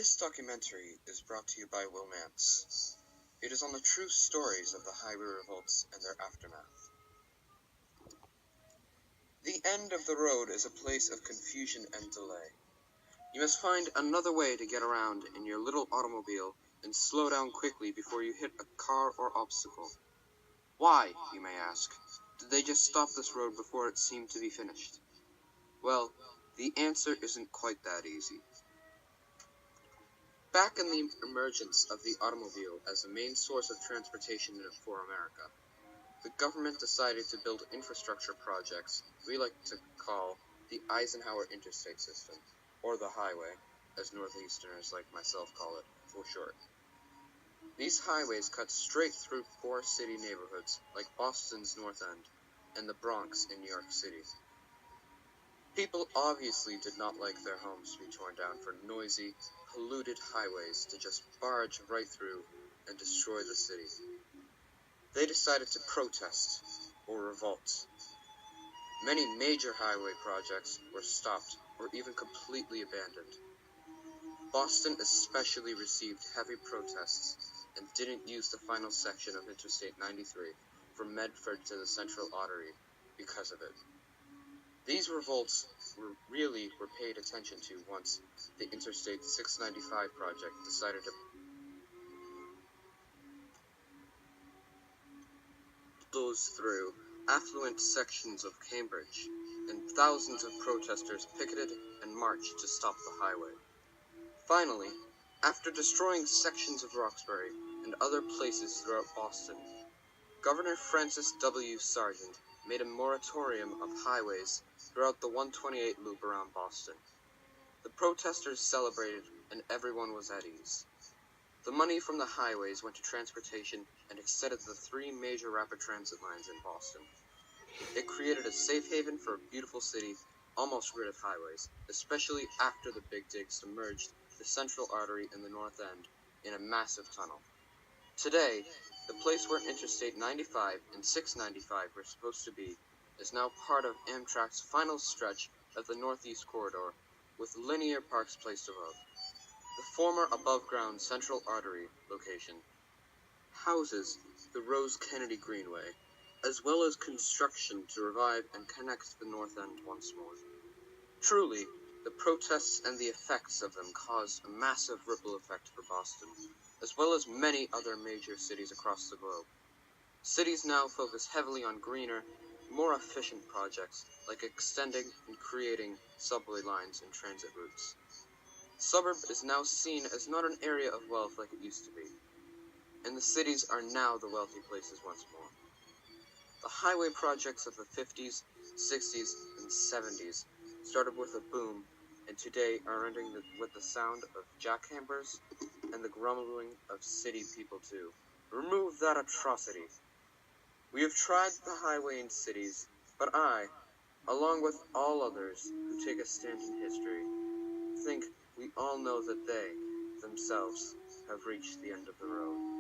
This documentary is brought to you by Wilmance. It is on the true stories of the highway revolts and their aftermath. The end of the road is a place of confusion and delay. You must find another way to get around in your little automobile and slow down quickly before you hit a car or obstacle. Why, you may ask, did they just stop this road before it seemed to be finished? Well, the answer isn't quite that easy. Back in the emergence of the automobile as the main source of transportation for America, the government decided to build infrastructure projects we like to call the Eisenhower Interstate System, or the highway, as Northeasterners like myself call it for short. These highways cut straight through poor city neighborhoods like Boston's North End and the Bronx in New York City. People obviously did not like their homes to be torn down for noisy, polluted highways to just barge right through and destroy the city. They decided to protest, or revolt. Many major highway projects were stopped or even completely abandoned. Boston especially received heavy protests and didn't use the final section of Interstate 93 from Medford to the Central Artery because of it. These revolts were paid attention to once the Interstate 695 project decided to bulldoze through affluent sections of Cambridge, and thousands of protesters picketed and marched to stop the highway. Finally, after destroying sections of Roxbury and other places throughout Boston, Governor Francis W. Sargent made a moratorium of highways throughout the 128 loop around Boston. The protesters celebrated, and everyone was at ease. The money from the highways went to transportation and extended the three major rapid transit lines in Boston. It created a safe haven for a beautiful city, almost rid of highways, especially after the Big Dig submerged the Central Artery in the North End in a massive tunnel. Today, the place where Interstate 95 and 695 were supposed to be is now part of Amtrak's final stretch of the Northeast Corridor, with linear parks placed above. The former above-ground Central Artery location houses the Rose Kennedy Greenway, as well as construction to revive and connect the North End once more. Truly, the protests and the effects of them caused a massive ripple effect for Boston, as well as many other major cities across the globe. Cities now focus heavily on greener, more efficient projects, like extending and creating subway lines and transit routes. Suburb is now seen as not an area of wealth like it used to be, and the cities are now the wealthy places once more. The highway projects of the 50s, 60s, and 70s started with a boom, and today are ending with the sound of jackhammers and the grumbling of city people too. Remove that atrocity. We have tried the highway in cities, but I, along with all others who take a stand in history, think we all know that they, themselves, have reached the end of the road.